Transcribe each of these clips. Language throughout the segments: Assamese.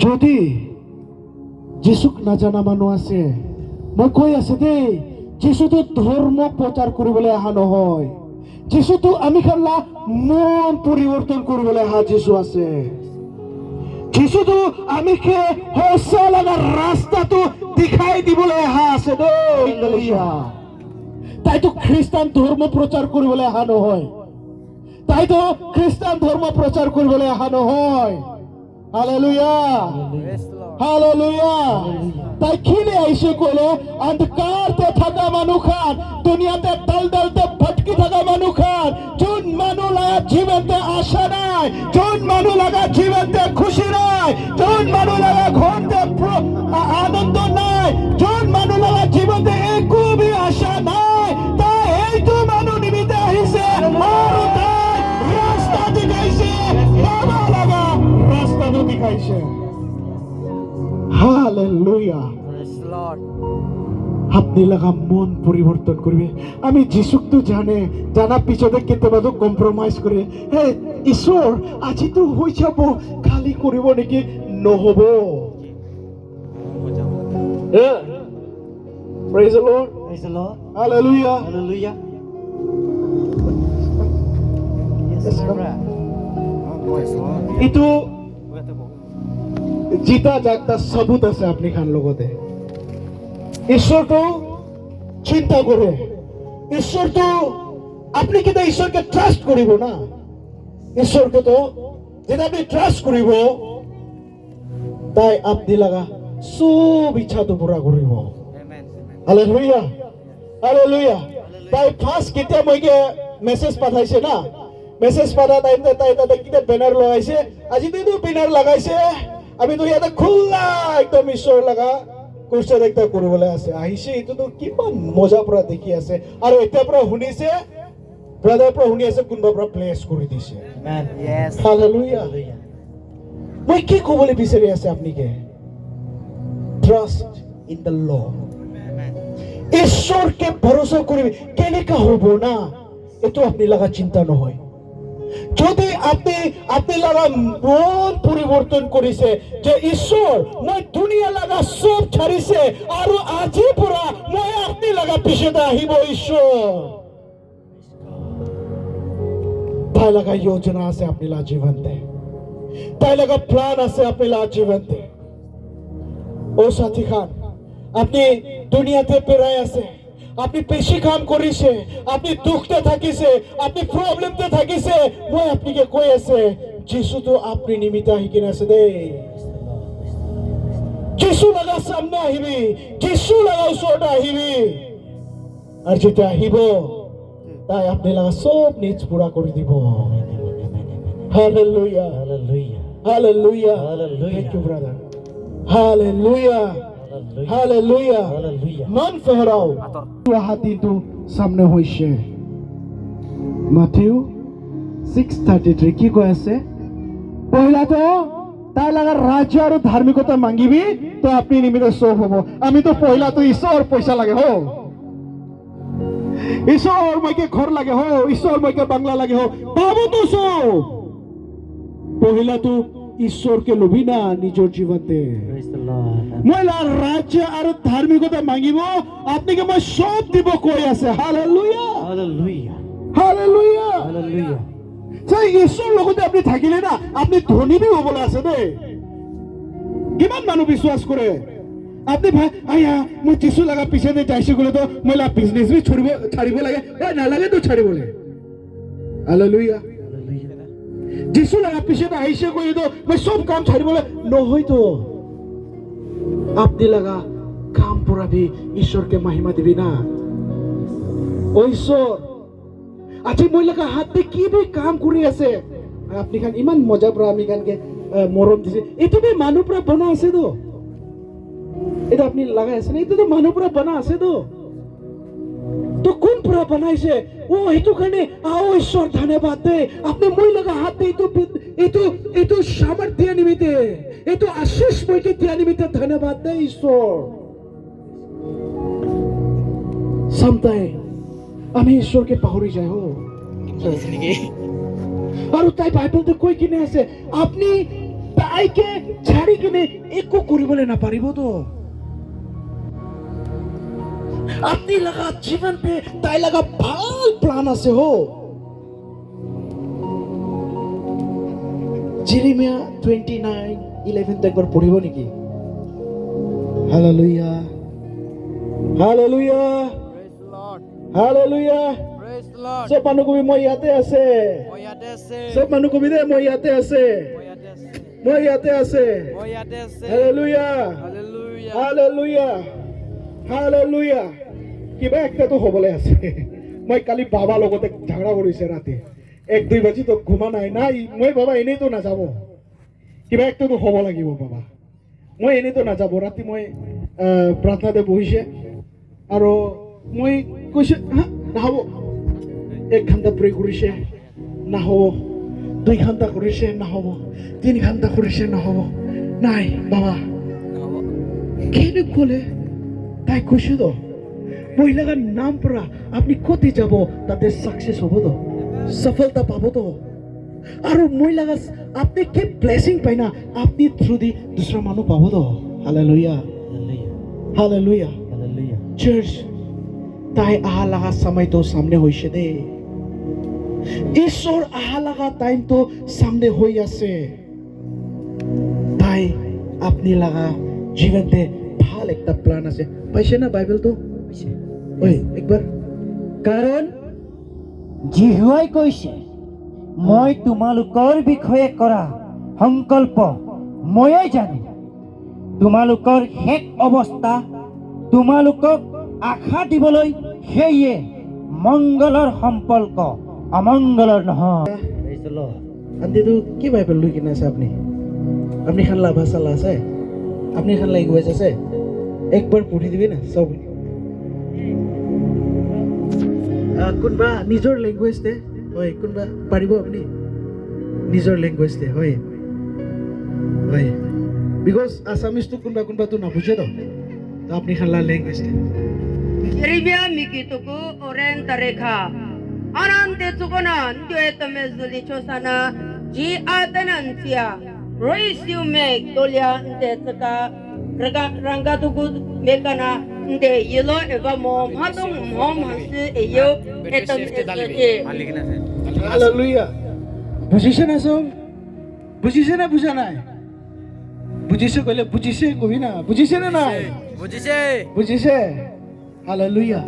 যদি যিশুক নাজানা মানুহ আছে, মই কৈ আছো দেই, যিশুতো ধৰ্ম প্ৰচাৰ কৰিবলৈ অহা নহয়। যিশুতো আমি খালা মন পৰিৱৰ্তন কৰিবলৈ অহা যিশু আছে। যিশুতো আমি সঁচা লগা ৰাস্তাটো দেখাই দিবলৈ অহা আছে দেই। তাইতো খ্ৰীষ্টান ধৰ্ম প্ৰচাৰ কৰিবলৈ অহা নহয়। তাইতো খ্ৰীষ্টান ধৰ্ম প্ৰচাৰ কৰিবলৈ অহা নহয়। Hallelujah, hallelujah. তাই খিলে আইছে কলে অন্ধকাৰতে থকা মানুহ খান, দুনিয়াতে দলদলতে ভটকি থকা মানুহ খান, যোন মানুহ লাগা জীৱনতে আশা নাই, যোন মানুহ লাগা জীৱনতে খুশি নাই, যোন মানুহ লাগা ঘৰতে আনন্দ নাই, যোন মানুহ লাগা জীৱনতে একো বি আশা নাই, তাই এইটো মানুহ নিমিত্তে আহিছে আৰু তাই ৰাস্তা দেখাইছে, বাবা লাগা ৰাস্তাটো দেখাইছে। হালেলুয়া। আপনি লাগা মন পরিবর্তন করবে। আমি যিশুক তো জানা পিছতে কেতিয়াবা কম্প্রমাইজ করে, হে ঈশ্বর আজি তো হয়ে যাব, খালি কৰিব নেকি? নহব। Praise the Lord. Praise the Lord. Hallelujah. Hallelujah. Yes, itu জিতা জাগতা সবুত আছে আপনি খান লগতে। ঈশ্বরটো চিন্তা করে, ঈশ্বরটো আপনি কিন্তু ঈশ্বরকে ট্রাস্ট করিব না। ঈশ্বরকে তো যেটা আপনি ট্রাস্ট করিব, তাই আপনি লাগা সব ইচ্ছা তো পুরা করিব। Hallelujah, hallelujah. তাই ফার্স্ট কেতিয়া মইকে মেসেজ পাঠাইছে না, মেসেজ পাঠা টাইমতে তাই তাতে কিটা ব্যানার লগাইছে, আজি তো ব্যানার লাগাইছে, আমি তো ইয়াতে খোলা একদম ঈশ্বর লাগা কুৰ্চা একটা কৰিবলৈ আছে। আহিছে এইটোতো কিমান মজা পৰা দেখি আছে, আৰু এতিয়া পৰা শুনিছে, ব্ৰাদাৰ পৰা শুনি আছে, কোনোবা পৰা প্লেছ কৰি দিছে। হালেলুয়া। মই কি ক'বলৈ বিচাৰি আছে আপুনিকে? Trust in the Lord. ঈশ্বৰকে ভৰসা কৰিবি। কেনেকা হ'ব না, এইটো আপুনি লগা চিন্তা নহয়। যদি আপনি লাগা মন পরিবর্তন করেছে যে ঈশ্বর মই দুনিয়া লাগা সব ছাড়িছে আৰু আজি পৰা মই আপনি লাগা পিছতে আহিব ঈশ্বর, তাই লাগা যোজনা আছে আপনি লাগা জীবনতে, তাই লাগা প্ল্যান আছে আপনি লাগা জীবনতে। ও সাথী খান, আপনি দুনিয়াতে পেরাই আছে, আপনি বেশি কাম করিছে, আপনি দুঃখতে থাকিছে, আপনি প্রবলেমতে থাকিছে, মই আপনাকে কৈ আছে যিশু তো আপনি নিমিত্ত আহি কিনে আছে দেই। যিশু লাগা সামনে আহিবি, যিশু লাগা ওচৰতে আহিবি, আর যেটা আহিব তাই আপনি লাগা সব নিজ পুরা করে দিব। Hallelujah, Hallelujah. Hallelujah, Hallelujah. Thank U brother. Hallelujah, hallelujah. Hallelujah. মন ফেৰাও হাতীটো সামনে হৈছে। মাথিউ 6:33 কি কৈ আছে? পহিলাটো তাই লাগা ৰাজ্য আৰু ধাৰ্মিকতা মাগিবি তো আপনি নিমিত্তে সব হ'ব। আমি তো পহিলাটো ঈশ্বৰ পইচা লাগে হো, ঈশ্বৰ মইকে ঘৰ লাগে হো, ঈশ্বৰ মইকে বাংলা লাগে হো, পাবো তো সব। পহিলাটো ঈশ্বৰকে লবি না নিজৰ জীৱনতে। Praise the Lord. মই ৰাজ্য আৰু ধাৰ্মিকতা মাগিব, আপুনিকে মই সব দিব কৈ আছে। Hallelujah, Hallelujah. হালেলুয়া। Hallelujah. সেই ঈশ্বৰ লগতে আপনি থাকিলে না, আপনি ধনী বি হ'বলৈ আছে দেই। কিমান মানুহ বিশ্বাস কৰে আপনি আয়া মই যিশু লাগা পিছতে যাইছো গ'লে তো মই বিজনেছ বি ছাড়িব লাগে, নালাগে তো ছাড়িবলৈ। হালেলুয়া। যিশু লাগা পিছতে আহিছে কৰি তো মই সব কাম ছাড়িবলৈ নহয় তো। আপনি লাগা কাম পৰাবি, ঈশ্বৰকে মহিমা দিবি না। ও ঈশ্বৰ, আজি মই লাগা হাতে কি বি কাম কৰি আছে, আপনি খান ইমান মজা পৰা আমি খানকে মৰম দিছে, এইটো বি মানুহ পৰা বনা আছে তো, এটা আপনি লাগাই আছে না, এইটো তো মানুহ পৰা বনা আছে তো। তো কোন পৰা বনাইছে? ও এইটো কাৰণে আও ঈশ্বৰ ধন্যবাদ দে, আপনি মই লাগা হাতে এইটো সামৰ্থ্য নিমিত্তে, এইটো আশীষ মইকে দিয়া নিমিত্তে ধন্যবাদ দে ঈশ্বৰ। Sometimes আমি ঈশ্বৰকে পাহৰি যায় হো। আৰু তাই বাইবেলতে কৈ কিনে আছে, আপনি তাইকে ছাড়ি কিনে একো কৰিবলৈ নাপাৰিবতো আপনি লগা জীवन पे তাই লগা ভাল প্লান আছে হো জেৰেমিয়া 29:11 তো একবাৰ পঢ়িব নেকি hallelujah hallelujah Praise the Lord. Hallelujah Praise the Lord. সব মানুহ কবি মই ইয়াতে আছে মই ইয়াতে আছে। সব মানুহ কবি দে মই ইয়াতে আছে মই ইয়াতে আছে। মই ইয়াতে আছে মই ইয়াতে আছে। Hallelujah Hallelujah. হালেলুয়া হালেলুয়া কিবা একটাতো হ'বলৈ আছে মই কালি বাবা লগতে ঝগড়া কৰিছে ৰাতি 1-2 বাজি তো ঘুমা নাই নাই মই বাবা এনেই তো নাযাব কিবা একটাতো হ'ব লাগিব বাবা মই এনেই তো নাযাব ৰাতি মই প্ৰাৰ্থনাতে বহিছে আৰু মই কৈছে নহ'ব 1 ঘণ্টা প্ৰে কৰিছে নহ'ব 2 ঘণ্টা কৰিছে নহ'ব 3 ঘণ্টা কৰিছে নহ'ব নাই বাবা কেনে ক'লে তাই কৈছে তো মহিলার নাম পড়া আপনি কোথায় যাব তাতে সাকসেস হবো তো সফলতা পাবো তো আর মহিলা আপনি কি ব্লেসিং পাই না আপনি থ্রু দি দুসরা মানুষ পাবো তো হালেলুয়া হালেলুয়া Hallelujah. চার্চ তাই আহা লাগা সময় তো সামনে হইছে দে ঈশ্বর আহা লাগা টাইম তো সামনে হই আছে তাই আপনি লাগা জীবনতে ভাল একটা প্ল্যান আছে পাইছে না বাইবেল তো ওই একবার কাৰণ জিহুৱাই কৈছে মই তোমালোকৰ বিষয়ে কৰা সংকল্প ময়ে জানো তোমালোকৰ শেষ অৱস্থা তোমালোকক আশা দিবলৈ সেয়ে মংগলৰ সম্পৰ্ক অমংগলৰ নহয় Praise the Lord. আন্টি তো কি বাইবেল লৈ কিনে আছে আপনি আপনি খান লাভা চালা আছে আপনি খান ল্যাঙ্গুয়েজ আছে একবার পঢ়ি দিবি না সব কোনবা নিজৰ ল্যাঙ্গুয়েজ দে হয় কোনবা পাৰিব আপনি নিজৰ ল্যাঙ্গুয়েজ দে হয় হয় বিকজ আসামিজ তো কোনবা তো নাবুঝে তো আপনি খান ল্যাঙ্গুয়েজ দে Jeremia mikituku oren tareka. Anante tukonan dueto mezuli chosana ji atanantia. Roisiu mek tolia nte tsaka ranga tuku mekana nte yelo eva mom hatung mom hansi eyo etam esje. Hallelujah বুজিছে না সব বুজিছে না বুঝা নাই বুজিছে কইলে বুজিছে কবি না বুজিছে না নাই বুঝিছে? বুঝিছে হালেলুয়া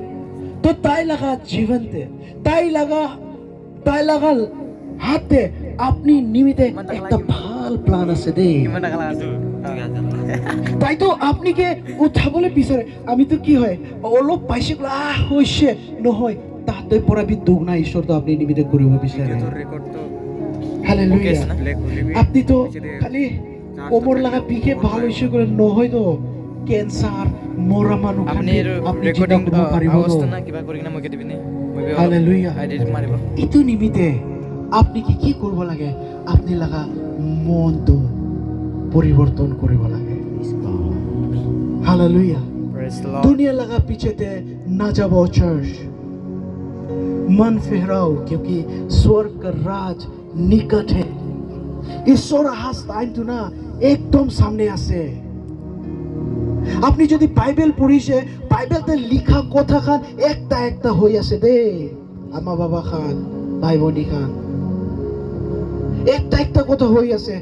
তো তাই লাগা জীবনতে তাই লাগা হাতে আপনি নিমিতে একটা ভাল প্ল্যান আছে দে কিমান টাকা লাগাইছো? তাই তো আপনি কে উঠাবলৈ বিচাৰে আমি তো কি হয় অলপ পাইছে হৈছে নহয় তাতে পৰা বি দুগুণা ঈশ্বৰ তো আপনি নিমিতে কৰিব বিচাৰে তোর রেকর্ড তো হালেলুয়া প্লে খুলিবি। আপনি তো খালি কোমর লাগা বিকে ভাল হৈছে করে নহয় তো ক্যান্সার মরা মানুহ আপনি আপনি রেকর্ডিং জীবন কৰিব পাৰিব অবস্থা তো না কিবা কৰি কিনে মই কেটি পিনে হালেলুয়া আইডি মাৰিব। ইটো নিমিতে আপনি কি কৰিব লাগে আপনি লাগা মনটো পৰিৱৰ্তন কৰিব লাগে হালেলুয়া Praise the Lord. दुनिया लगा पीछे थे ना जाओ चर्च मन फेराओ क्योंकि स्वर्ग का राज निकट है ईश्वर हास टाइम तो ना एकदम सामने आसे আপনি যদি বাইবেল পড়িছে বাইবেলতে লিখা কথা খান একটা হই আছে দে আমা বাবা খান ভাই বনি খান একটা কথা হই আছে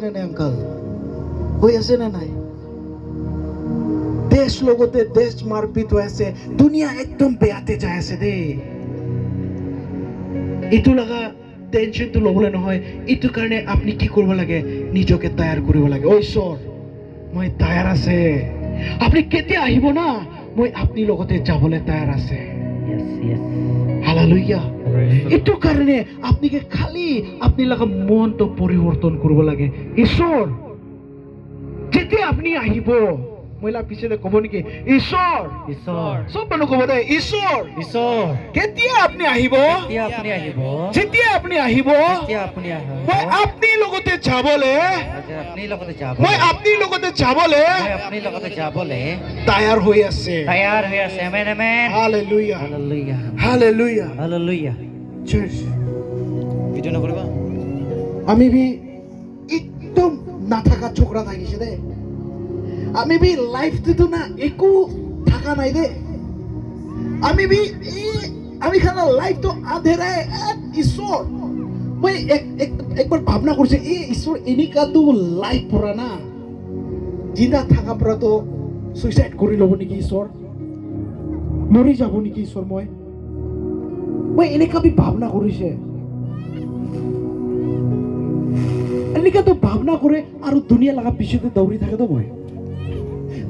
না নাই আঙ্কাল হই আছে না নাই দেশ লগতে দেশ মারপিট হৈ আছে দুনিয়া একদম বেয়াতে যাই আছে দে ইটো লগা টেনশনটো ল'বলৈ নহয় ইটো কাৰণে আপুনি কি কৰিব লাগে নিজকে তৈয়াৰ কৰিব লাগে ঐ ঈশ্বৰ মই তৈয়াৰ আছে আপুনি কেতিয়া আহিব না মই আপুনি লগতে যাবলৈ তৈয়াৰ আছে Yes, yes. হালেলুয়া ইটো কাৰণে আপুনি খালি আপুনি লগা মনটো পৰিৱৰ্তন কৰিব লাগে ঈশ্বৰ যেতিয়া আপুনি আহিব মহিলা পিছতে ক'ব নেকি ঈশ্বৰ ঈশ্বৰ সব মানুহ ক'ব দে ঈশ্বৰ ঈশ্বৰ কেতিয়া আপুনি আহিব এতিয়া আপুনি আহিব যেতিয়া আপুনি আহিব এতিয়া আপুনি আহিব মই আপুনি লগতে যাবলৈ আজি আপুনি লগতে যাব মই আপুনি লগতে যাবলৈ মই আপুনি লগতে যাবলৈ তৈয়াৰ হৈ আছে তৈয়াৰ হৈ আছে amen amen hallelujah hallelujah hallelujah hallelujah church video নকৰিবা? আমি ভি একদম নাথাকা ছোকরা থাকিছে দে আমি বি লাইফ দিতো না একো থাকা নাই দে আমি বি আমি খানা লাইফ তো আধেরায় ঈশ্বর মই একবার ভাবনা করছে এই ঈশ্বর এনেকা তো লাইফ পড়া না জিন্দা থাকা পড়া তো সুইসাইড করে লব নাকি ঈশ্বর মরি যাব নাকি ঈশ্বর মই এনেকা বি ভাবনা কৰিছে এনেকা তো ভাবনা করে আর দুনিয়া লাগা পিছনে দৌড়ি থাকে তো মই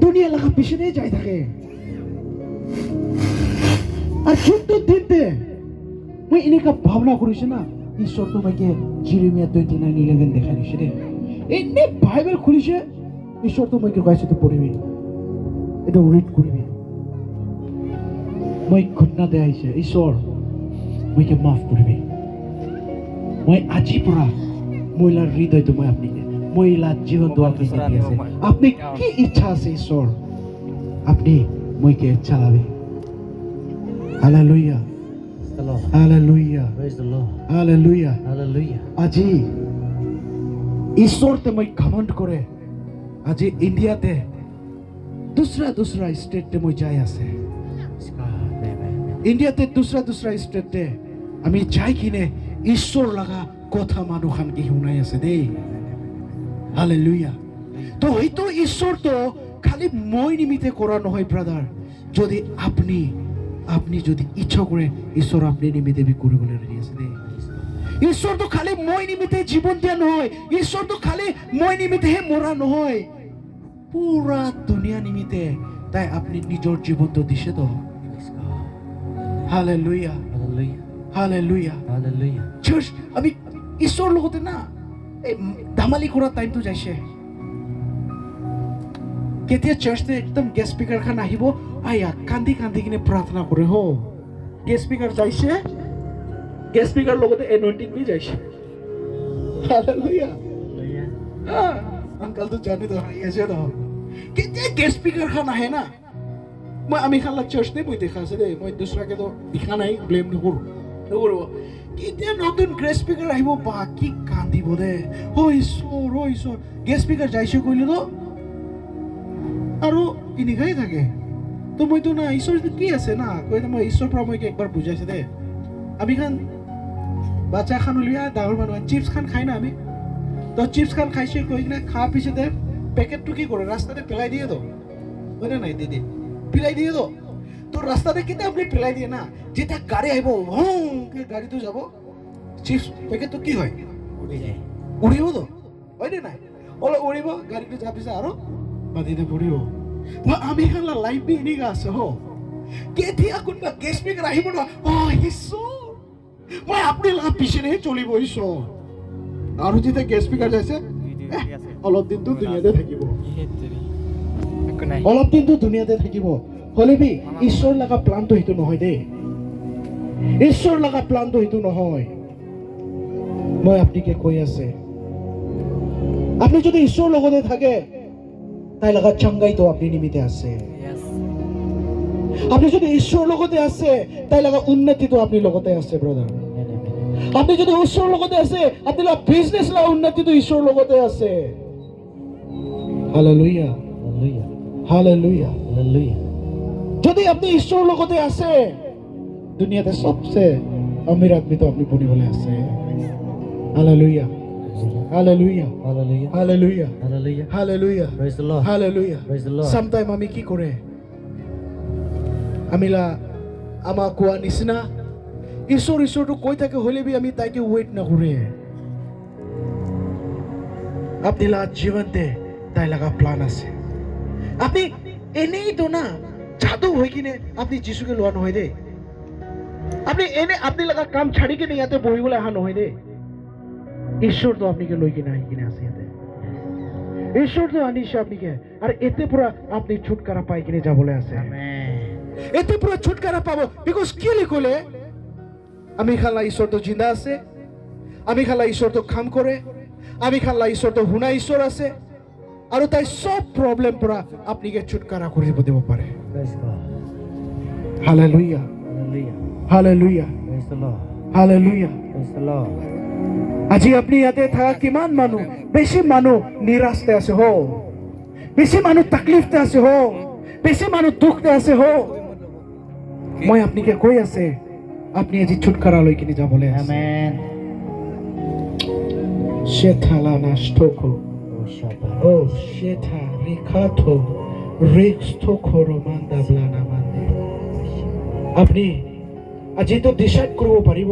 দুনিয়া লাগা পিছনে যাই থাকে আর কিন্তু দিনতে মই এনেকা ভাবনা কৰিছে না ঈশ্বর তোমাকে জিরেমিয়া 29:11 দেখাই দিছে রে এনে বাইবেল খুলিছে ঈশ্বর তোমাকে কইছে তো পড়িবি এটা রিড করবি মই ঘটনা দে আইছে ঈশ্বর মইকে মাফ করবি মই আজি পৰা মহিলার হৃদয় তো মই আপনাকে মহিলার জীবন তো আপনাকে দিয়েছে আপনি কি ইচ্ছা আছে ঈশ্বর আপনি মইকে চালাবে হালেলুয়া হালেলুয়া হালেলুয়া আজি ঈশ্বরতে মই ঘমণ্ড করে আজি ইন্ডিয়াতে দুসরা স্টেটে মই যাই আছে ইন্ডিয়াতে দুসরা স্টেটে আমি যাই কিনে ঈশ্বর লাগা কথা মানুষখান কি শুনাই আছে দেই হালেলুয়া তো হয়তো ঈশ্বর তো খালি মই নিমিত্তে করা নহয় ব্রাদার যদি আপনি যদি ইচ্ছা করে ঈশ্বর আপনি নিমিত্তে বি কৰিবলৈ ৰেডি আছে দেই ঈশ্বর তো খালি মই নিমিত্তে জীবন দিয়া নহয় ঈশ্বর তো খালি মই নিমিত্তেহে মৰা নহয় পুৰা দুনিয়া নিমিত্তে তাই আপনি নিজৰ জীবন তো দিছে তো হালেলুয়া হালেলুয়া চার্চ আমি ঈশ্বর লগতে না এই দামালি করা টাইম তো যাইছে কেতিয়া চার্চতে একদম গেস্ট স্পিকার খান আহিব আয়া কান্দি কিনে প্রার্থনা করে হো গেস্ট স্পিকার যাইছে গেস্ট স্পিকার লগতে এনয়েন্টিং বি যাইছে হালেলুয়া আঙ্কাল তো জানি তো আছে তো কেতিয়া গেস্ট স্পিকার খান আহে না মই আমি খালা চার্চতে মই দেখা আছে দে মই দুসরাকে তো দেখা নাই ব্লেম নকৰো কেতিয়া নতুন গেস্ট স্পিকার আহিব বা কি কান্দিব দে ও ঈশ্বর গেস্ট স্পিকার যাইছে কইলে তো আৰু এনেকাই থাকে তো মইতো না ঈশ্বৰ কি আছে না কই মই ঈশ্বৰ পৰা মই একবাৰ বুজাইছে দে আমি খান বাচ্চা খান উলিয়া ডাঙৰ মানুহ চিপস খান খাই না আমি তো চিপস খান খাইছে কই কিনে খা পিছে দে প্যাকেটটো কি করে রাস্তাতে পেলাই দিয়ে তো হয় নাই দিদি পেলাই দিয়ে তো রাস্তাতে কেটে আপনি পেলাই দিয়ে না যেটা গাড়ি আহিব গাড়ি তো যাব চিপস প্যাকেট তো কি হয় উড়িব তো হয় নাই ওলা উড়িব গাড়িটো যা পিছে আৰু মাটিতে পড়িব আমি খালা লাইফ বি এনেকা আছে হ কেতিয়া কোনবা গেস্ট স্পিকার আহিব না ঈশ্বর মই আপনি লাগা পিছনেহে চলিব ঈশ্বর আৰু যেতিয়া গেস্ট স্পিকার যাইছে অলপ দিনটো দুনিয়াতে থাকিব অলপ দিনটো দুনিয়াতে থাকিব হলে বি ঈশ্বর লাগা প্লানটো সেইটো নহয় দেই ঈশ্বর লাগা প্লানটো সেইটো নহয় মই আপনাকে কৈ আছে আপনি যদি ঈশ্বর লগতে থাকে তাই লাগা চাঙ্গাই তো আপনি নিমিতে আছে আপনি যদি ঈশ্বর লগতে আছে তাই লাগা উন্নতি তো আপনি লগতে আছে ব্রাদার আপনি যদি ঈশ্বর লগতে আছে আপনি লাগা বিজনেস লাগা উন্নতি তো ঈশ্বর লগতে আছে হালেলুয়া হালেলুয়া হালেলুয়া যদি আপনি ঈশ্বর লগতে আছে দুনিয়াতে সবচেয়ে আমির আদমি তো আপনি বনিবলে আছে hallelujah Hallelujah. Hallelujah. Hallelujah. Hallelujah. Hallelujah. Praise the Lord. Hallelujah. Praise the Lord. Sometime আমি কি করে আমিলা আমা কোয়া নিচিনা ঈশ্বরটো কৈ থাকে হলে বি আমি তাইকে ওয়েট না করে আপনিলা জীবনতে তাই লাগা প্ল্যান আছে আপনি এনেই তো না জাদু হই কিনে আপনি যিশুকে লোৱা নহয় দে আপনি লাগা কাম ছাড়ি কিনে ইয়াতে বহিবলৈ আহা নহয় দে ঈশ্বর তো আপনাকে লই কিনে আহি কিনে আছে ইয়াতে ঈশ্বর তো আনিছে আপনাকে আর এতে পুরা আপনি ছুটকারা পাই কিনে যাবলৈ আছে এতে পুরা ছুটকারা পাবো বিকজ কি লিখলে আমি খালা ঈশ্বর তো জিন্দা আছে আমি খালা ঈশ্বর তো কাম করে আমি খালা ঈশ্বর তো হুনা ঈশ্বর আছে আর তাই সব প্রবলেম পুরা আপনাকে ছুটকারা করে দিব পারে hallelujah Hallelujah. Hallelujah Praise the Lord. Hallelujah Praise the Lord. আজি আপুনি ইয়াতে থকা কিমান মানুহ, বেছি মানুহ নিৰাশতে আছে হ, বেছি মানুহ তাকলিফতে আছে হ, বেছি মানুহ দুখতে আছে হ। মই আপোনাকে কৈ আছে, আপুনি আজি ছুটকাৰা লৈ কিনে যাবলৈ আছে। Amen. Shetala nashtoko. Oh, Shabbat. Oh, sheta rikato rikstoko romanda blana mande. আপনি আজি তো ডিসাইড কৰিব পাৰিব,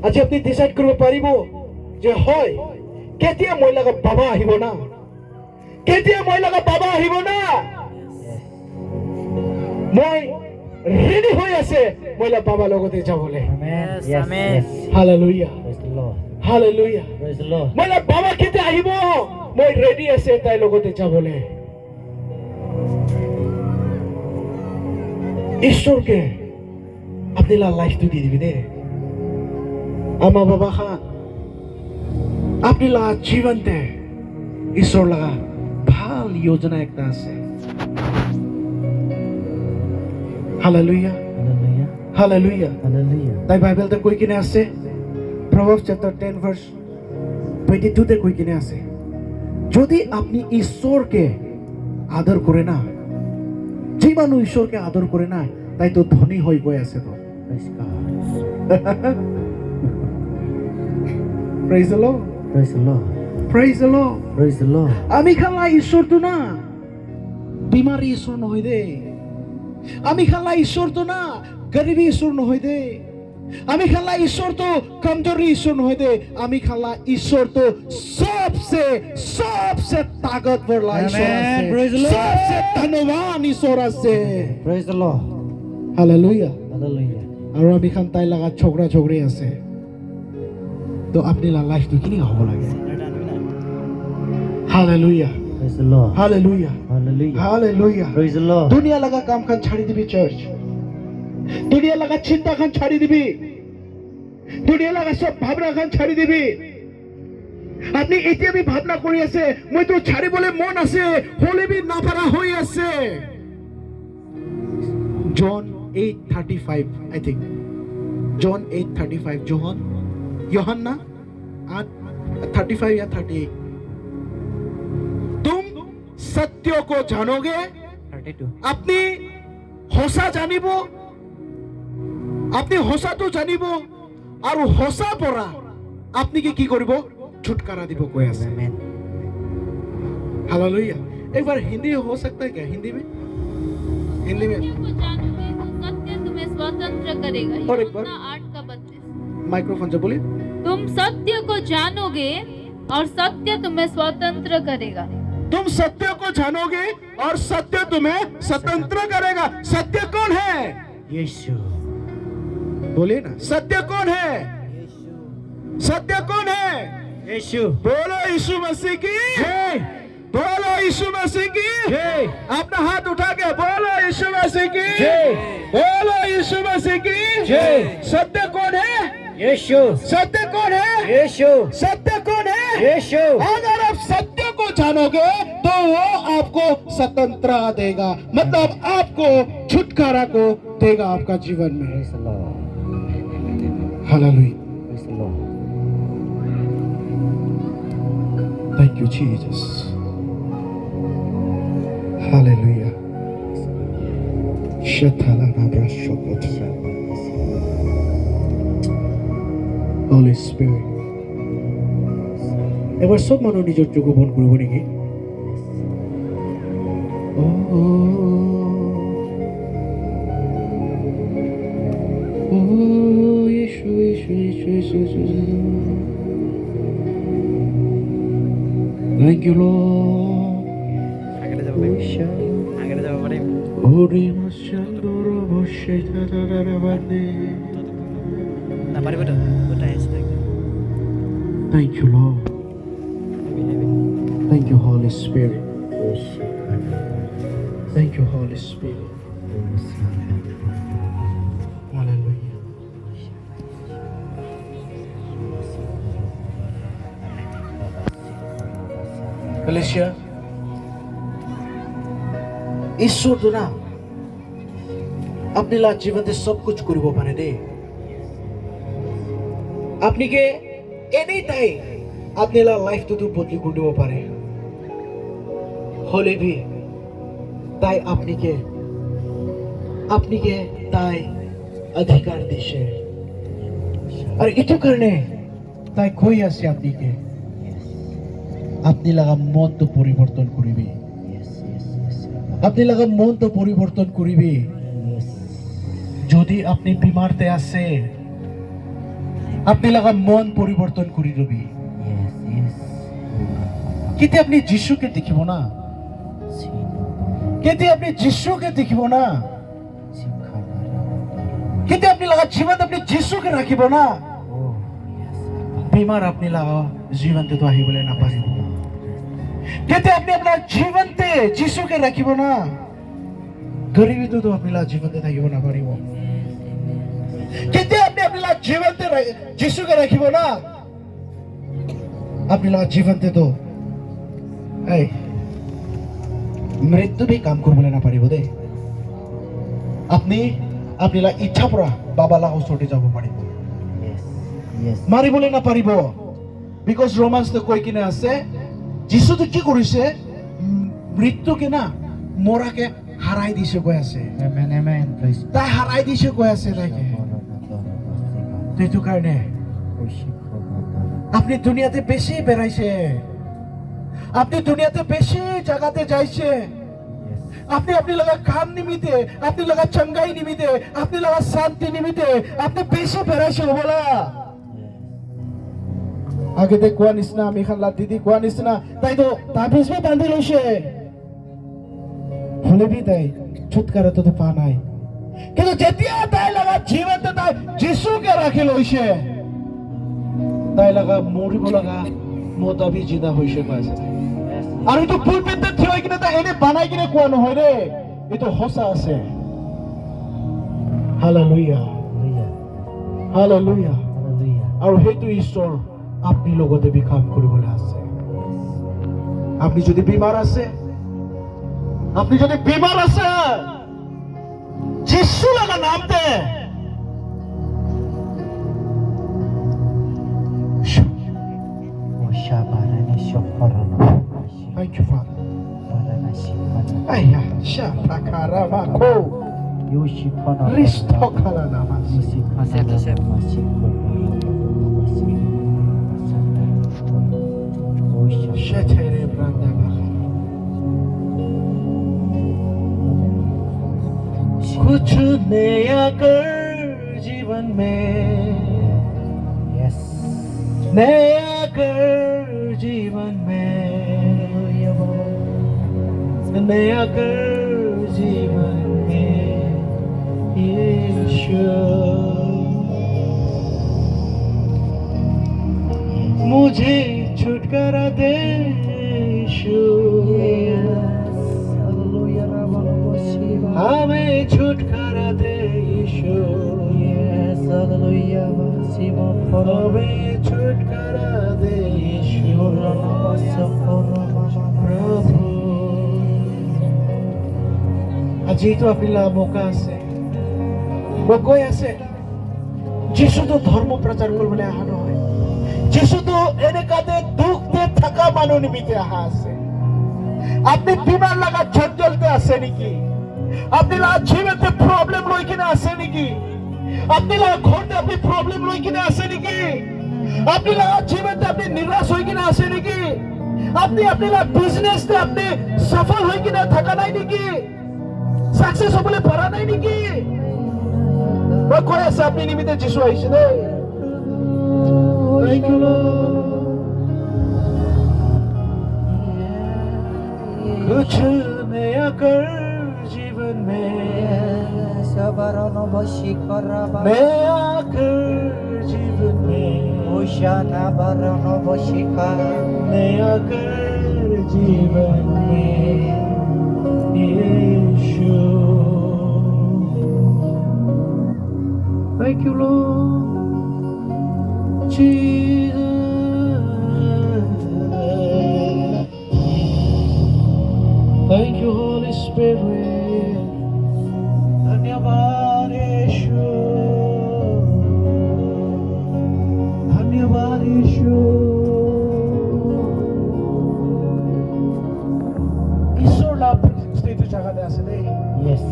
আজি আপুনি ডিসাইড কৰিব পাৰিব যে হয় কেতিয়া মই লগা বাবা আহিব না, কেতিয়া মই লগা বাবা আহিব না। মই ৰেডি হৈ আছে মই লগা বাবা লগতে যাবলৈ। Amen. Yes, Yes. amen. Yes. Hallelujah, Praise the Lord. Hallelujah. Praise the Lord. মই লগা বাবা কেতিয়া আহিব, মই ৰেডি আছে তাই লগতে যাবলৈ। ঈশ্বৰকে আপনি লাইফটো দি দিবি দে। আমা বাবা খান আপনি জীবনতে ঈশ্বৰ লগা ভাল যোজনা একটা আছে। Hallelujah, Hallelujah. হালেলুয়া। Hallelujah. তাই বাইবেলতে কৈ কিনে আছে, Proverbs chapter 10 verse 22 তে কৈ কিনে আছে, যদি আপনি ঈশ্বরকে আদর করে না, যে মানুষ ঈশ্বরকে আদর করে না তাই তো ধনী হয়ে গই আছে তো। Praise God. Praise the Lord. Praise the Lord. Praise the Lord. Praise the Lord. আমি খালা ঈশ্বর তো না বিমারি ঈশ্বর নহয় দে, আমি খালা ঈশ্বর তো না গরিবী ঈশ্বর নহয় দে, আমি খালা ঈশ্বর তো কমজোরি ঈশ্বর নহয় দে, আমি খালা ঈশ্বর তো सबसे सबसे ताकतवर ঈশ্বর Amen. আছে, Praise the Lord. सबसे ধনবান ঈশ্বর আছে। Praise the Lord. Hallelujah. Hallelujah. আৰু আমি খান তাই লগা ঝগড়া ঝগড়ি আছে তো আপনি লাইফটো কিনি হ'ব লাগে। Hallelujah, Praise the Lord. Hallelujah, Hallelujah. Hallelujah. Praise the Lord. দুনিয়া লগা কাম খান ছাড়ি দিবি, চার্চ দুনিয়া লগা চিন্তা খান ছাড়ি দিবি, দুনিয়া লগা সব ভাবনা খান ছাড়ি দিবি। আপনি এতিয়া বি ভাবনা কৰি আছে মই তো ছাড়িবলৈ মন আছে হলে বি নাপাৰা হৈ আছে। John 8:35 I think, John 8:35, Yohanna 8:35 या 38, तुम सत्य को जानोगे, 32. আপনি হসা জানিব, আপনি হসাটো জানিব আৰু হসা পৰা আপনি কি কৰিব छुटकारा দিব কৈ আছে। Amen. हालेलुया। एक बार हिंदी हो सकता है क्या, हिंदी में, हिंदी में सत्य को जानोगे तो सत्य तुम्हें स्वतंत्र करेगा। और एक बार। यूहन्ना 8:32। माइक्रोफोन से बोलिए। तुम सत्य को जानोगे और सत्य तुम्हें स्वतंत्र करेगा। तुम सत्य को जानोगे और सत्य तुम्हें स्वतंत्र करेगा। सत्य कौन है, यीशु. बोलिए ना, सत्य कौन है, सत्य कौन है, यीशु. बोलो यीशु मसीह की जय, बोलो यीशु मसीह की जय. अपना हाथ उठा के बोलो यीशु मसीह की जय. बोलो यीशु मसीह की जय. सत्य कौन है, यीशु. सत्य कौन है, यीशु. सत्य कौन है, यीशु. अगर आप सत्य को जानोगे तो वो आपको स्वतंत्रता देगा, मतलब आपको छुटकारा को देगा आपका जीवन में। Praise the Lord. Hallelujah. Praise the Lord. Thank you, Jesus. Hallelujah. Shatalana brashokot. Holy Spirit. এবার সব মানুষ নিজের চোখ বন্ধ করব নাকি? ও ইয়েশু ইয়েশু ইয়েশু ইয়েশু ইয়েশু। Thank you, Lord. আগেৰে যাব পাৰিম, আগেৰে যাব পাৰিম। Ori mashandoro boshe tararabane. নাপাৰিবতো গোটাই আছে তাক। Thank you, Lord. Thank you, Holy Spirit. Thank you, Holy Spirit. Hallelujah. Alicia, ঈশ্বর তো না আপনি জীবনে সব কিছু করব পারে দে। আপনি কে anytime आपल्याला लाईफ तो बदली करून দিব পাৰে হলে भी তাই আপনিকে তাই অধিকার দিছে আর এটো কারণে তাই কই আছে আপনিকে আপনি লাগা মন তো পরিবর্তন করিবি আপনি লাগা মন তো পরিবর্তন করিবি যদি আপনি বিমারতে আছে আপনি লাগা মন পরিবর্তন করি দিবি কেতিয়া আপনি যিশুকে দেখিব না কেতিয়া আপনি যিশুকে দেখিব না কেতিয়া আপনি লাগা জীবন আপনি যিশুকে রাখিব না বিমার আপনি লাগা জীবনতে তো আহিবলে না পারিব কেতিয়া আপনি আপনার জীবনতে যিশুকে রাখিব না গরিবী তো আপনি লাগা জীবনতে থাকিব না পারিব কেতিয়া আপনি আপনার জীবনতে যিশুকে রাখিব না আপনি লাগা জীবনতে তো এই মৃত্যু भी কাম কৰিবলৈ নাপাৰিব দে আপনি আপনাৰ ইচ্ছা পৰা বাবালা ওচৰতে যাব পাৰিব মাৰিবলৈ নাপাৰিব বিকজ ৰোমান্সটো কৈ কিনে আছে যিশুটো কি কৰিছে মৃত্যুকে না মৰাকে হাৰাই দিছে কৈ আছে তাই হাৰাই দিছে কৈ আছে তাইকে সেইটো কাৰণে আপনি দুনিয়াতে বেশি বেড়াইছে আপনি দুনিয়াতে বেশি জায়গাতে যাইছে আপনি আপনি লগা কাম নিমিতে আপনি লগা চঙ্গাই নিমিতে আপনি লগা শান্তি নিমিতে আপনি বেশি বেড়াইছে বলা আগে দেখ কোয়া নিচিনা আমি খানলা দিদি কোয়া নিচিনা তাই তো তাবিজ भी বান্ধি লৈছে হলে भी তাই ছুটকারা তো পা নাই কিন্তু যেতিয়া তাই লগা জীবনতে তাই যিশুকে রাখি লৈছে তাই লগা মৰিব লগা মতা भी জিদা হৈছে পাইছে আর এই তো পুলপিতে থিয় কিনে তা এনে বানাই কিনে কোয়া নহয় রে এই তো হসা আছে হালেলুয়া হালেলুয়া আর হেতু ঈশ্বর আপনি লগতে भी কাম কৰিবলৈ আছে আপনি যদি বিমার আছে যিশু লগা নামতে Thank you, Father. Aya, shaprakarabako. Ristokalanamas. Shetere brandabakh. कुछ नया कर जीवन में नया कर जीवन में नया कर जीवन में यीशु मुझे छुटकारा दे यीशु हमें छुटकारा दे यीशु हमें छुटकारा दे यीशु प्रभु আজি তো আপনার মৌকা আছে কৈ আছে যিশু তো ধর্ম প্রচার করবলে আহা নহয় যিশু তো এনেকাতে দুঃখতে থাকা মানুষ নিমিত্তে আহা আছে আপনি বিমার লাগা ঝঞ্ঝলতে আছে নাকি আপনি লাগা জীবনতে প্রবলেম লই কিনা আছে নাকি আপনি লাগা ঘরতে আপনি প্রবলেম লই কিনা আছে নাকি আপনি লাগা জীবনতে আপনি নিরাশ হই কিনা আছে নাকি আপনি লাগা বিজনেসতে আপনি সফল হই কিনা থাকা নাই নাকি সাকসেস হবলে পারা নাই নাকি কৈ আছে আপনি নিমিত্তে যিশু আহিছে দে থ্যাংক ইউ कुछ नया कर जीवन में नया कर जीवन में नया कर जीवन में यीशु Thank you Lord Jesus Thank you Holy Spirit धन्यवाद यीशु धन्यवाद यीशु এইটো জায়গাতে আছে দেই Yes.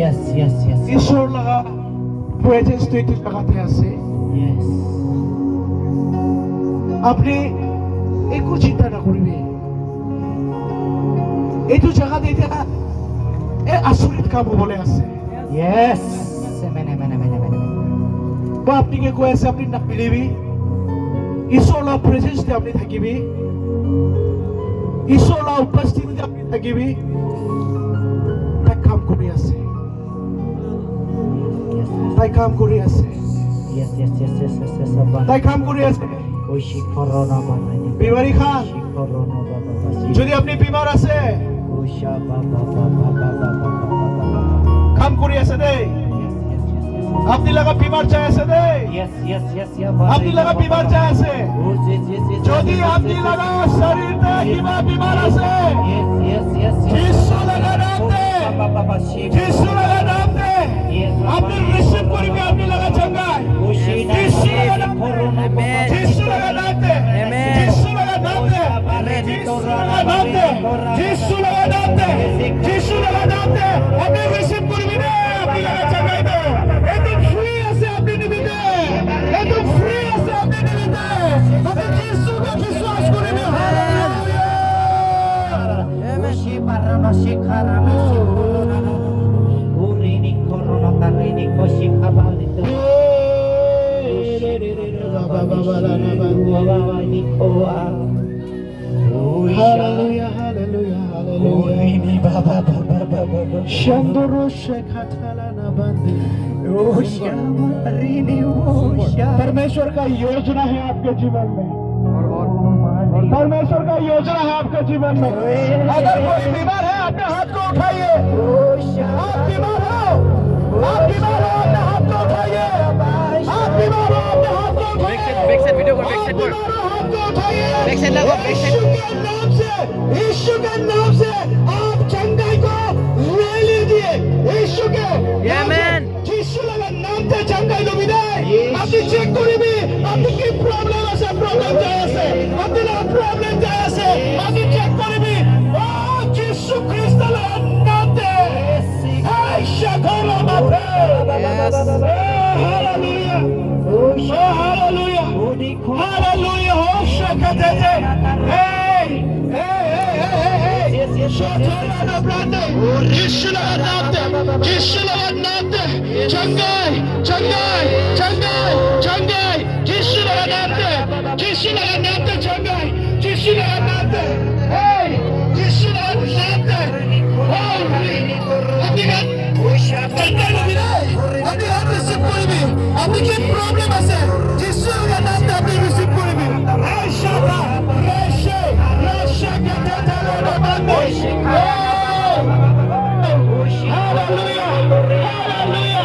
Yes. Yes. Yes. ঈশ্বৰ লগা প্ৰেজেন্সটো এইটো জায়গাতে আছে Yes. আপনি একো চিন্তা নকৰিবে এইটো জায়গাতে এতিয়া আচৰিত কাম হ'বলৈ আছে Yes. Amen. Amen. Amen. Amen. বা আপনি কে কৈ আছে আপনি নাপিলিবি ঈশ্বৰৰ প্ৰেজেন্সতে আপনি থাকিবি ঈশ্বৰৰ উপস্থিতিতে আপনি থাকিবি তাই কাম কৰি আছে Yes. তাই কাম কৰি আছে Yes. Yes. Yes. Yes. Yes. Yes. Abba. তাই কাম কৰি আছে Oshi corona bana. বিমাৰী খান Oshi corona baba basi. যদি আপনি বিমাৰ আছে Osha baba baba baba baba. কাম কৰি আছে দেই Yes. Yes. Yes. Yes. আপনি লগা বিমাৰ চাই আছে দেই Yes. Yes. Yes. Yeah. আপনি লগা বিমাৰ চাই আছে Oh, yes. Yes. Yes. যদি আপনি লগা শৰীৰতে কিবা বিমাৰ আছে Yes. Yes. Yes. যিশু লগা নামতে Baba basi. যিশু লগা নামতে আপনি রিসিভ করিবে আপনি লগা চঙ্গাই যিশু লগা নামতে যিশু লগা নামতে যিশু লগা নামতে যিশু লগা নামতে যিশু লগা নামতে আপনি রিসিভ করিবে না আপনি লগা চঙ্গাই দে একদম ফ্রি আছে আপনি নিবে একদম ফ্রি আছে আপনি নিবে আপনি যিশুকে বিশ্বাস করিবে hallelujah Oshi barana shikarana shikorona. Urini corona tarini koshi kabalito. Hallelujah, hallelujah, hallelujah. Shandoro shekhatala na bande. परमेश्वर का योजना है आपके जीवन में परमेश्वर का योजना है आपके जीवन में अगर कोई बीमार है अपने हाथ को उठाइए आप बीमार हो अपने हाथ को उठाइए आप बीमार हो अपने हाथ को उठाइए बैक साइड वीडियो को बैक साइड बीमार हो हाथ को उठाइए बैक साइड लगो, बैक साइड। यीशु के नाम से आप चंगाई को ले लीजिए यीशु के Yeah, man. যিশু লগা নামতে চঙ্গাই লবি দেই আপনি চেক করিবি আপনি কি প্রবলেম আছে প্রবলেম যাই আছে আপনি না প্রবলেম যাই আছে আপনি চেক করিবি ও যিশু খ্রিস্ট লগা নামতে এই শাখলা মাথে হালেলুয়া ও হালেলুয়া হালেলুয়া ও শাখতে এই শোচনা ব্রান্ডে যিশু লগা নামতে যিশু লগা নামতে চঙ্গাই চঙ্গাই চঙ্গাই চঙ্গাই যিশু লগা নামতে যিশু লগা নামতে চঙ্গাই যিশু লগা নামতে এই যিশু লগা নামতে আপনি চঙ্গাই লবি রে আপনি রিসিভ করবি আপনি কি প্রবলেম আছে যিশু লগা নামতে আপনি রিসিভ করবি এই শাবা রেশে রেশে গেতে তালা বান্দে Hallelujah! Hallelujah!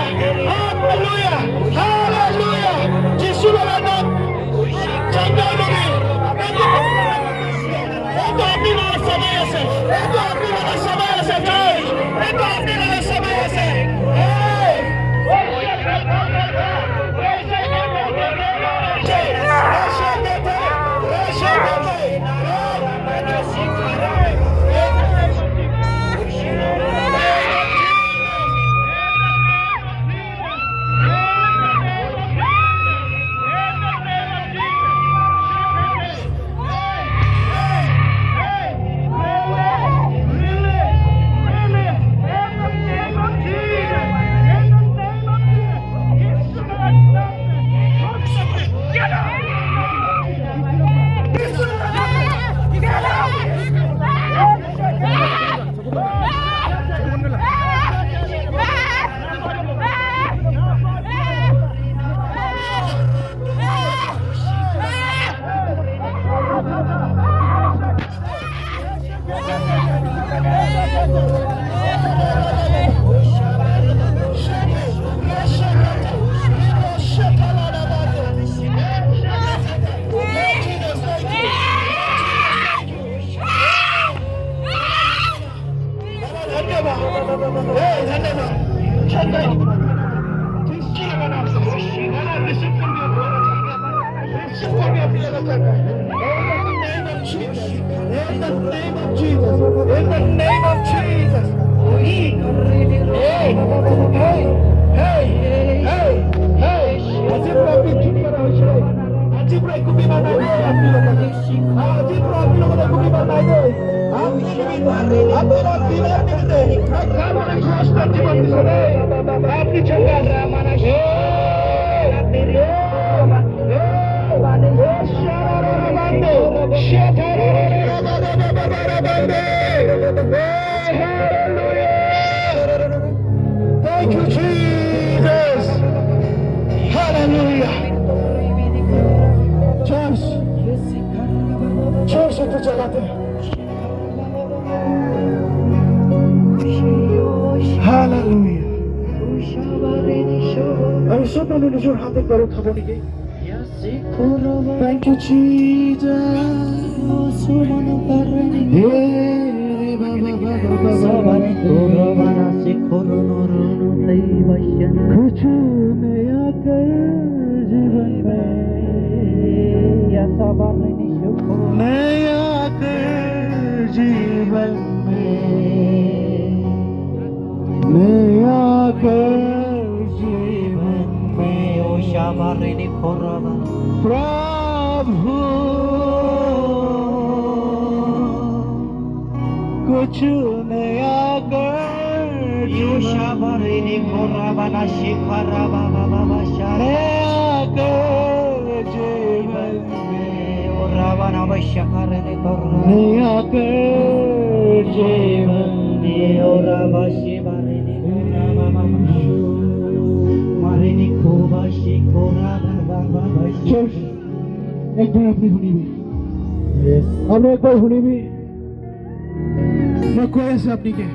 Hallelujah! Hallelujah! যিশু লগা নাম চঙ্গাই লবি এতো আপনি লগা সময় আছে এতো আপনি লগা সময় আছে গাইস এতো আপনি লগা সময় আছে In the name of Jesus. হেই হেই হেই হেই আজি পৰা আপুনি ঠিক কৰা হৈছে আজি পৰা একো বিমাৰ নাই দেই আপুনি লগত আজি পৰা আপুনি লগত একো বিমাৰ নাই দেই আপোনাৰ বিমাৰ নিমিত্তে কামৰে কষ্ট জীবন দিছে দেই আপনি চঙ্গা Thank you, Jesus. Hallelujah. Church, church itu चलाते हैं. Hallelujah. আমি সব মানুষ নিজের হাতে করে উঠাবো নাকি? Thank you, Jesus. कुछ नया कर जीवन में नया कर जीवन में नया कर जीवन में प्रभु कुछ नया कर नया कर जीवन একবার আপনি শুনিবি আমরা একবার শুনিবি মই কৈ আছো আপনাকে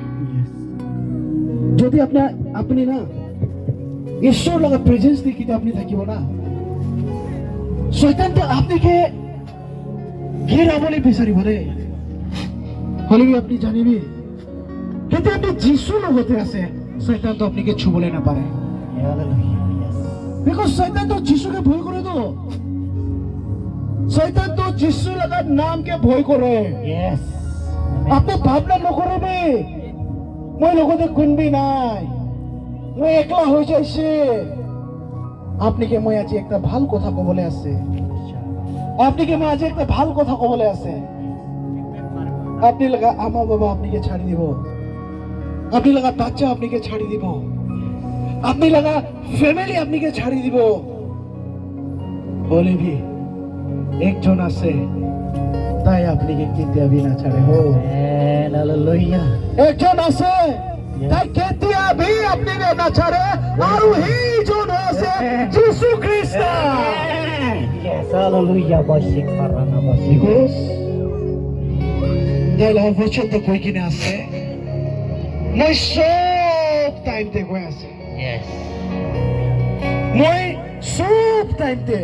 যদি আপনি না ঈশ্বর লগা প্রেজেন্স দেখি আপনি থাকিব না শয়তান তো আপনাকে ঘেরাবলে বিচারিব রে হলে আপনি জানিবি কিন্তু আপনি যিশু লগতে আছে শয়তান তো আপনাকে ছুবলে না পারে বিকজ শয়তান তো যিশুকে ভয় করে তো শয়তান তো যিশু লগা নামকে ভয় করে আপনি ভাবনা নকরিবি মই লগতে কোনবি নাই মই একলা হয়ে যাইছে আপনাকে মই আজি একটা ভাল কথা কবলে আছে আপনাকে মই আজি একটা ভাল কথা কবলে আছে আপনি লগা আমা বাবা আপনাকে ছাড়ি দিব আপনি লগা বাচ্চা আপনাকে ছাড়ি দিব আপনি লগা ফ্যামিলি আপনাকে ছাড়ি দিব বলে ভি একজন আছে তাই আপনাকে কেতিয়াবি না ছাড়ে হো একজন আছে তাই কেতিয়াবি আপনাকে না ছাড়ে আর সেইজন আছে যিশু খ্রিস্ট বছর তো কই কিনে আছে মই সব টাইমতে কই আছে মই সব টাইমতে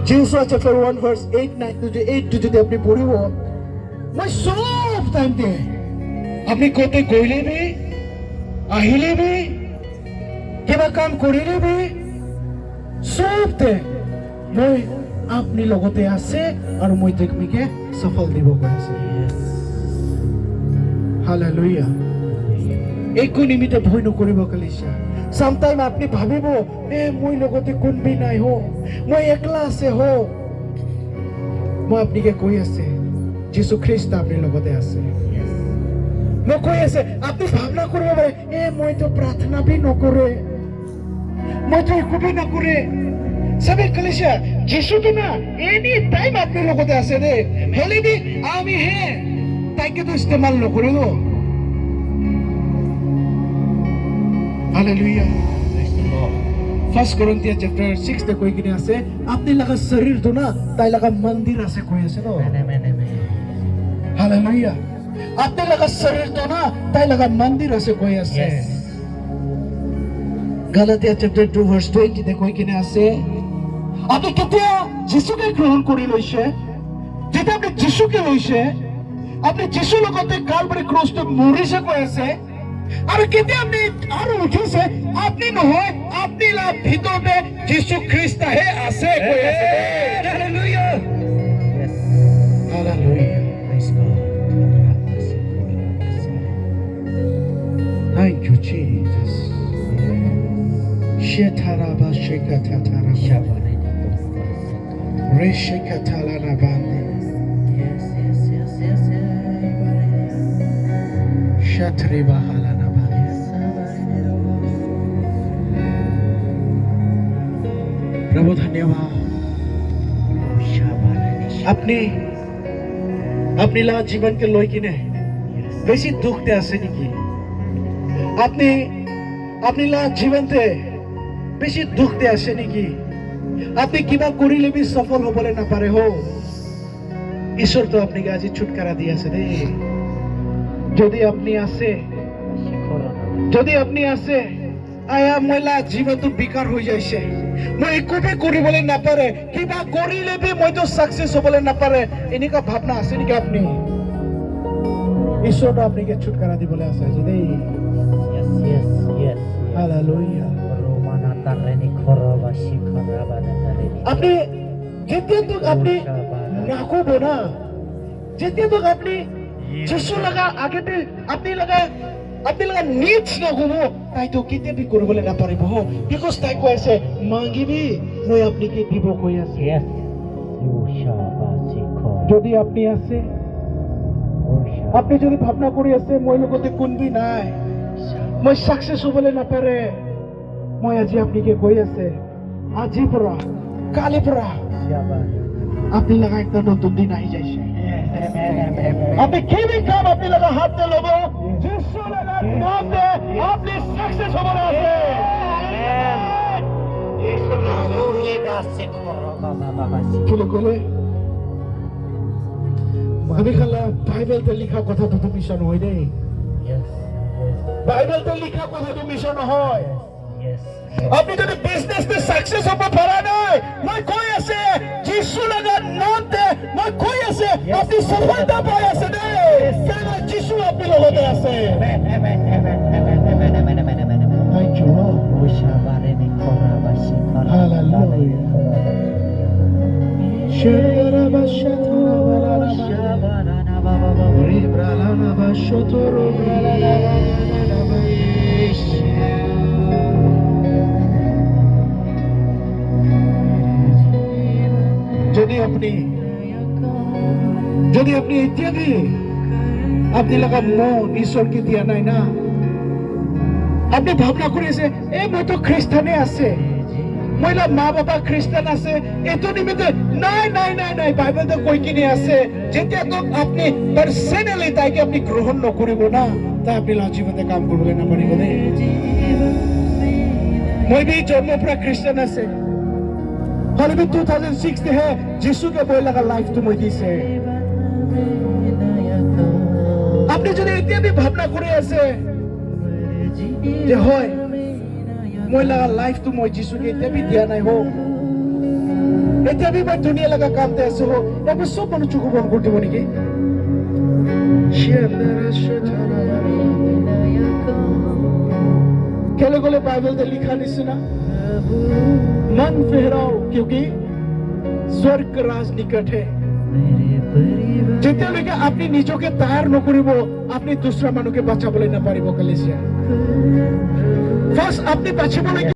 Joshua chapter 1 verse 8 to যদি আপনি পড়িব মই সব টাইমতে আপনি কোতে কইলে বি আহিলে বি কিবা কাম করিলে বি সবতে মই আপনি লগতে আছে আর মই দেখমিকে সফল দিব কইছে হালেলুয়া একো নিমিতে ভয় নকৰিব কালিসা সামটাইম আপনি ভাবিব মই লগতে কোনবি নাই হো মই একলা আছে হো মই আপনাকে কই আছে যিশু খ্রিস্ট আপনি লগতে আছে মই কই আছে আপনি ভাবনা কৰিব পাৰে মই তো প্ৰাৰ্থনা বি নকৰে মই তো একো বি নকৰে সবে কালিসা যিশু তো না এনি টাইম আপনি লগতে আছে দে হেলি বি আমি হে তাইকে তো ইস্তেমাল নকৰিব हालेलुया 1 Corinthians chapter 6 देखो एक ने आसे अपने लगा शरीर तो ना ताई लगा मंदिर आसे कोई ऐसे तो हालेलुया अपने लगा शरीर तो ना ताई लगा मंदिर आसे कोई ऐसे Galatia chapter 2 verse 20 देखो एक ने आसे আপনি কেতিয়া যিশুকে গ্রহণ কৰি লৈছে যেতিয়া আপনি যিশুকে লৈছে আপনি যিশু লগতে কালবাৰী ক্ৰছটো মৰিছে কৈ আছে আৰ কেতিয়া আপনি আৰু উঠিছে আপনি নহয় আপনি লাভ ভিতৰতে যিশু খ্রিস্ট হে আছে কৈ আছে hallelujah hallelujah praise God thank you Shetaraba shekatatara. Shabarene Korsika. Reshekatalana bande. Yes, yes, yes, yes, yes. Shatriba halana bande. प्रभु धन्यवाद আপনি আপনি লা জীবনকে লৈ কিনে বেশি দুখতে আছে নেকি আপনি আপনি লা জীবনতে বেশি দুখতে আছে নেকি আপনি কিবা করিলে বি সফল হবলে না পারে হো ঈশ্বর তো আপনাকে আজি ছুটকারা দিয়ে আছে রে যদি আপনি আসে যদি আপনি আসে আয়া ময়লা জীবন তো বিকার হয়ে যাইছে মই একোবে কৰিবলৈ নাপাৰে কিবা কৰিলে বি মই তো সাকসেস হ'বলৈ নাপাৰে এনেকা ভাবনা আছে নেকি আপনি ঈশ্বৰ তো আপনাকে ছুটকারা দিবলৈ আছে আজি দেই Yes, yes, yes. Hallelujah Romana Tarreni Korova Shikarabana Tarreni. আপনি যেতিয়া তো আপনি নাকব না যেতিয়া তো আপনি যিশু লগা আগতে আপনি লগা নিজ নগব তাই তো কেতিয়া বি কৰিবলৈ নাপাৰিব বিকজ তাই কৈ আছে মাগিবি মই আপনাকে দিব কৈ আছে Yes. Yushabasiko. যদি আপনি আছে আপনি যদি ভাবনা কৰি আছে মই লগতে কোনবি নাই মই সাকসেস হ'বলৈ নাপাৰে মই আজি আপনাকে কৈ আছে আজি পৰা কালি পৰা আপনি লগা একটা নতুন দিন আহি যাইছে আপনি কি বি কাম আপনি লগা হাতে লব যিশু লগা নামে আপনি সাকসেস হ'বলৈ আছে চলো কলে আমি খালা বাইবেলতে লিখা কথাটো তো মিছা নহয় দেই বাইবেলতে লিখা কথাটো মিছা নহয় আপনি যদি বিজনেসতে সাকসেস হ'ব পৰা নাই মই কৈ আছে যিশু লগা নামতে মই কৈ আছে আপনি সফলতা পাই আছে দেই কেন যিশু আপনি লগতে আছে Thank you, Lord. Hallelujah. যদি আপনি ইত্যাদি আপনি লগা মন ঈশ্বরকে দিয়া নাই না আপনি ভাবনা করেছে এ মই তো খ্রিস্টানে আছে মহিলা মা বাবা খ্রিস্টান আছে এতো নিমিত্তে নাই নাই নাই নাই বাইবেলতে কৈ কিনে আছে যেতিয়া তো আপনি পার্সোনালি তাইকে আপনি গ্রহণ নকৰিব না তাই আপনি জীবনে কাম কৰিবলৈ নাপাৰিব দেই মই বি জন্মৰ পৰা খ্রিস্টান আছে হলে বি 2006 তে হে যিশুকে বই লগা লাইফ তো মই দিছে আপনি যদি এতিয়া বি ভাবনা কৰি আছে যে হয় মই লগা লাইফ তো মই যিশুকে এতিয়া বি দিয়া নাই হোক এতিয়া বি মই দুনিয়া লগা কামতে আছো হোক এবার সব মানুষ চুকু বন্ধ করে দেবো নাকি কেলে গলে বাইবেল তে লিখা নিছে না मन फेराओ क्योंकि स्वर्ग राज निकट है যেতিয়ালৈকে আপনি নিজকে তৈয়াৰ নকৰিব আপনি দুসৰা মানুহকে বাঁচাবলৈ নাপাৰিব কলেছিয়া ফাৰ্স্ট আপনি বাঁচিবলৈ